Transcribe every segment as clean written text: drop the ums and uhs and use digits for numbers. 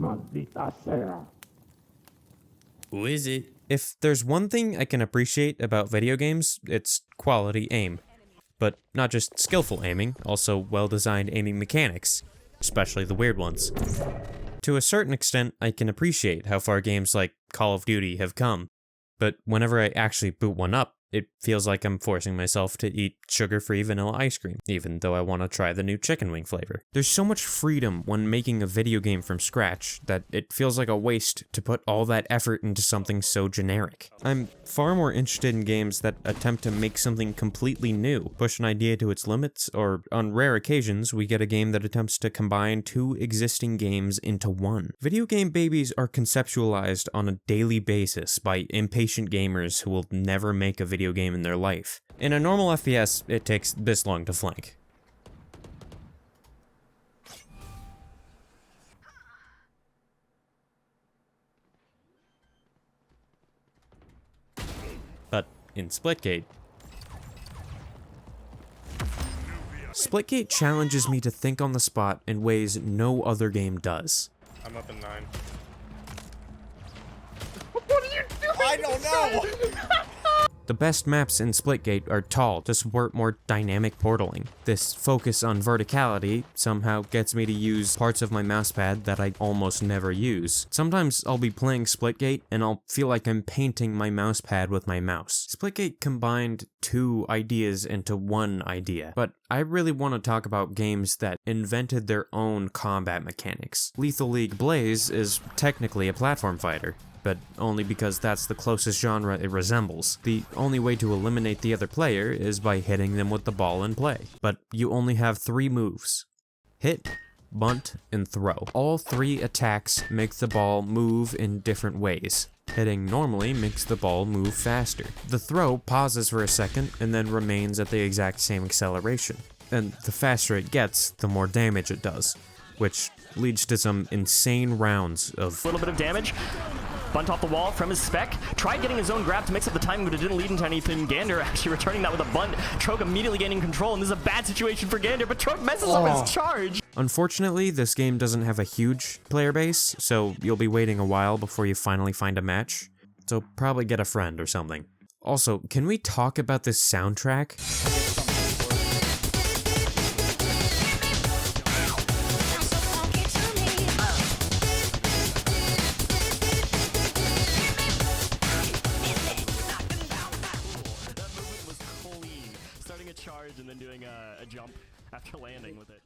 Maldita sea. Who is it? If there's one thing I can appreciate about video games, it's quality aim. But not just skillful aiming, also well-designed aiming mechanics, especially the weird ones. To a certain extent, I can appreciate how far games like Call of Duty have come, but whenever I actually boot one up, it feels like I'm forcing myself to eat sugar-free vanilla ice cream, even though I want to try the new chicken wing flavor. There's so much freedom when making a video game from scratch that it feels like a waste to put all that effort into something so generic. I'm far more interested in games that attempt to make something completely new, push an idea to its limits, or on rare occasions, we get a game that attempts to combine two existing games into one. Video game babies are conceptualized on a daily basis by impatient gamers who will never make a video game in their life. In a normal FPS, it takes this long to flank. But in Splitgate challenges me to think on the spot in ways no other game does. I'm up in 9. What are you doing? I don't know! The best maps in Splitgate are tall to support more dynamic portaling. This focus on verticality somehow gets me to use parts of my mousepad that I almost never use. Sometimes I'll be playing Splitgate and I'll feel like I'm painting my mousepad with my mouse. Splitgate combined two ideas into one idea, but I really want to talk about games that invented their own combat mechanics. Lethal League Blaze is technically a platform fighter, but only because that's the closest genre it resembles. The only way to eliminate the other player is by hitting them with the ball in play. But you only have 3 moves: hit, bunt, and throw. All 3 attacks make the ball move in different ways. Hitting normally makes the ball move faster. The throw pauses for a second and then remains at the exact same acceleration. And the faster it gets, the more damage it does, which leads to some insane rounds of a little bit of damage. Bunt off the wall from his spec. Tried getting his own grab to mix up the timing, but it didn't lead into anything. Gander actually returning that with a bunt. Trog immediately gaining control, and this is a bad situation for Gander, but Trog messes up his charge. Unfortunately, this game doesn't have a huge player base, so you'll be waiting a while before you finally find a match. So probably get a friend or something. Also, can we talk about this soundtrack? Charge and then doing a jump after landing with it.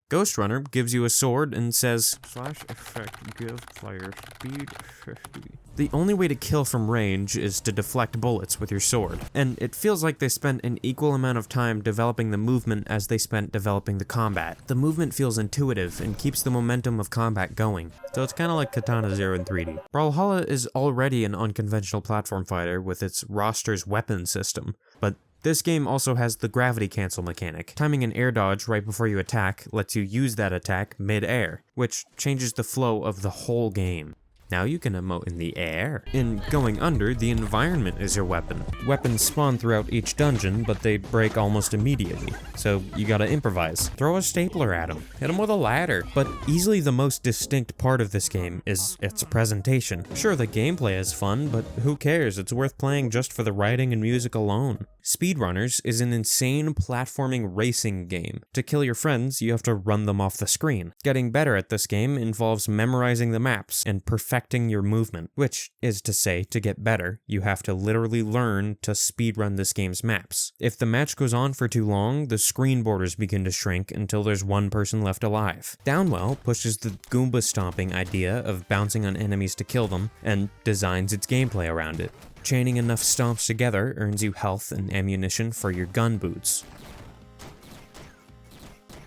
Ghost Runner gives you a sword and says, "Slash effect give player speed 50." The only way to kill from range is to deflect bullets with your sword, and it feels like they spent an equal amount of time developing the movement as they spent developing the combat. The movement feels intuitive and keeps the momentum of combat going, so it's kinda like Katana Zero in 3D. Brawlhalla is already an unconventional platform fighter with its roster's weapon system, but this game also has the gravity cancel mechanic. Timing an air dodge right before you attack lets you use that attack mid-air, which changes the flow of the whole game. Now you can emote in the air. In Going Under, the environment is your weapon. Weapons spawn throughout each dungeon, but they break almost immediately, so you gotta improvise. Throw a stapler at them, hit them with a ladder. But easily the most distinct part of this game is its presentation. Sure, the gameplay is fun, but who cares? It's worth playing just for the writing and music alone. Speedrunners is an insane platforming racing game. To kill your friends, you have to run them off the screen. Getting better at this game involves memorizing the maps and perfecting your movement, which is to say, to get better, you have to literally learn to speedrun this game's maps. If the match goes on for too long, the screen borders begin to shrink until there's one person left alive. Downwell pushes the Goomba stomping idea of bouncing on enemies to kill them, and designs its gameplay around it. Chaining enough stomps together earns you health and ammunition for your gun boots.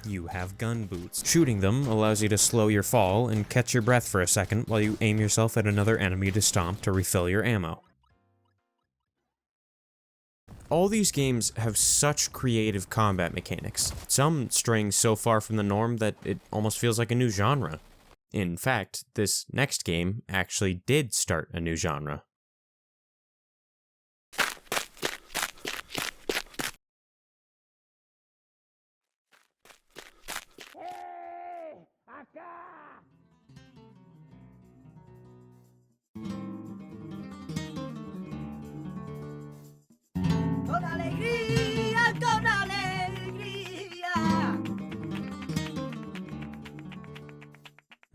You have gun boots. Shooting them allows you to slow your fall and catch your breath for a second while you aim yourself at another enemy to stomp to refill your ammo. All these games have such creative combat mechanics, some straying so far from the norm that it almost feels like a new genre. In fact, this next game actually did start a new genre.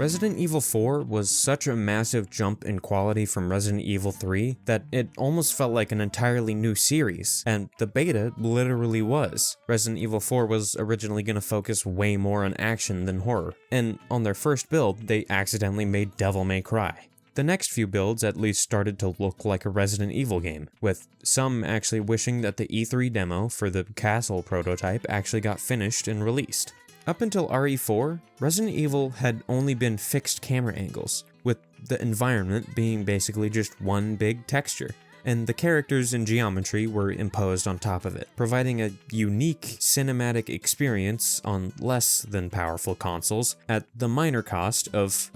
Resident Evil 4 was such a massive jump in quality from Resident Evil 3 that it almost felt like an entirely new series, and the beta literally was. Resident Evil 4 was originally going to focus way more on action than horror, and on their first build, they accidentally made Devil May Cry. The next few builds at least started to look like a Resident Evil game, with some actually wishing that the E3 demo for the Castle prototype actually got finished and released. Up until RE4, Resident Evil had only been fixed camera angles, with the environment being basically just one big texture, and the characters and geometry were imposed on top of it, providing a unique cinematic experience on less than powerful consoles at the minor cost of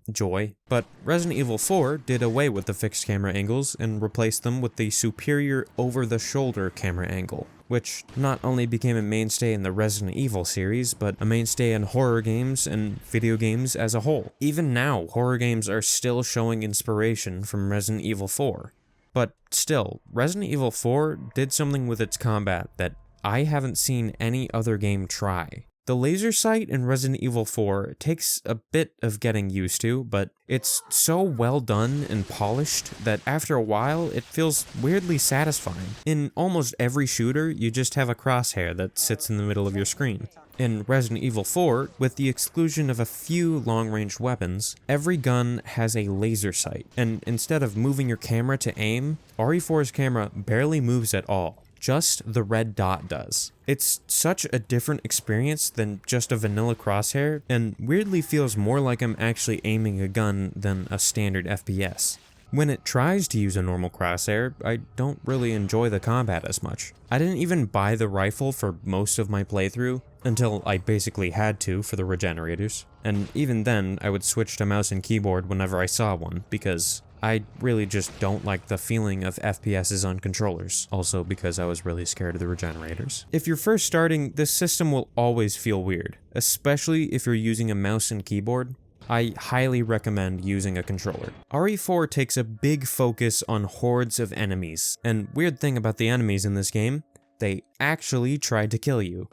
joy, but Resident Evil 4 did away with the fixed camera angles and replaced them with the superior over-the-shoulder camera angle, which not only became a mainstay in the Resident Evil series, but a mainstay in horror games and video games as a whole. Even now, horror games are still showing inspiration from Resident Evil 4. But still, Resident Evil 4 did something with its combat that I haven't seen any other game try. The laser sight in Resident Evil 4 takes a bit of getting used to, but it's so well done and polished that after a while it feels weirdly satisfying. In almost every shooter, you just have a crosshair that sits in the middle of your screen. In Resident Evil 4, with the exclusion of a few long-range weapons, every gun has a laser sight, and instead of moving your camera to aim, RE4's camera barely moves at all. Just the red dot does. It's such a different experience than just a vanilla crosshair, and weirdly feels more like I'm actually aiming a gun than a standard FPS. When it tries to use a normal crosshair, I don't really enjoy the combat as much. I didn't even buy the rifle for most of my playthrough, until I basically had to for the regenerators, and even then I would switch to mouse and keyboard whenever I saw one, because I really just don't like the feeling of FPSs on controllers, also because I was really scared of the regenerators. If you're first starting, this system will always feel weird, especially if you're using a mouse and keyboard. I highly recommend using a controller. RE4 takes a big focus on hordes of enemies, and weird thing about the enemies in this game, they actually tried to kill you.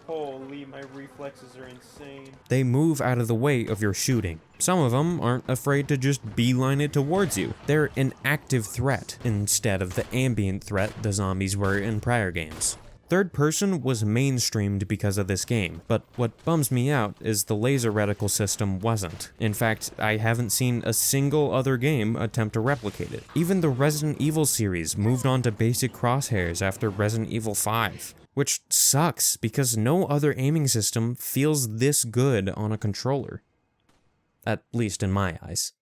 Holy, my reflexes are insane. They move out of the way of your shooting. Some of them aren't afraid to just beeline it towards you. They're an active threat instead of the ambient threat the zombies were in prior games. Third person was mainstreamed because of this game, but what bums me out is the laser reticle system wasn't. In fact, I haven't seen a single other game attempt to replicate it. Even the Resident Evil series moved on to basic crosshairs after Resident Evil 5. Which sucks, because no other aiming system feels this good on a controller. At least in my eyes.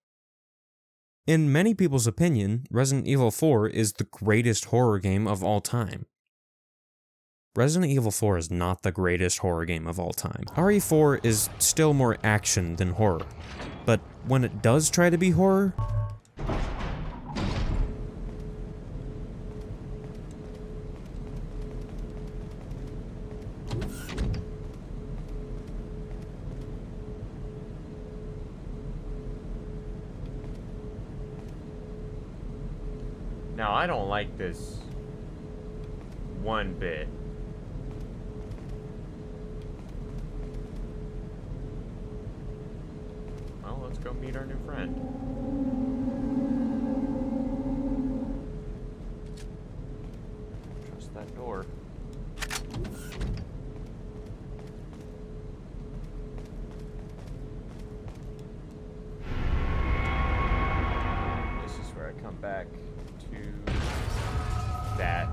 In many people's opinion, Resident Evil 4 is the greatest horror game of all time. Resident Evil 4 is not the greatest horror game of all time. RE4 is still more action than horror, but when it does try to be horror, Now, I don't like this one bit. Well, let's go meet our new friend. Trust that door. This is where I come back to that.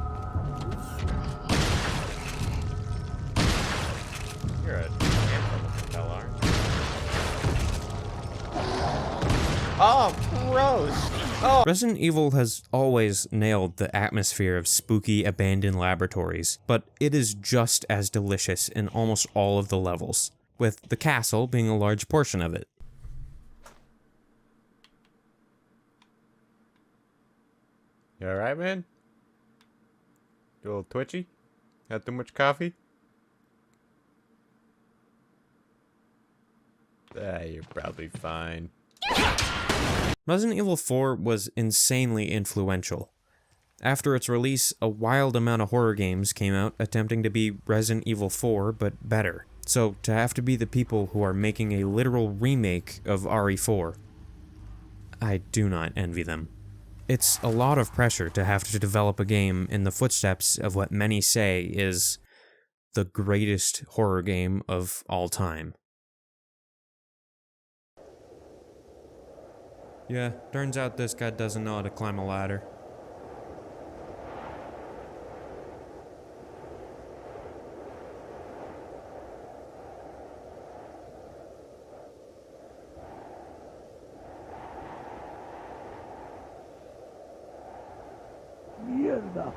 You're a damn fella, aren't you? Oh, gross! Oh. Resident Evil has always nailed the atmosphere of spooky abandoned laboratories, but it is just as delicious in almost all of the levels, with the castle being a large portion of it. You alright, man? You a little twitchy? Had too much coffee? You're probably fine. Resident Evil 4 was insanely influential. After its release, a wild amount of horror games came out attempting to be Resident Evil 4, but better. So, to have to be the people who are making a literal remake of RE4, I do not envy them. It's a lot of pressure to have to develop a game in the footsteps of what many say is the greatest horror game of all time. Yeah, turns out this guy doesn't know how to climb a ladder. Mierda.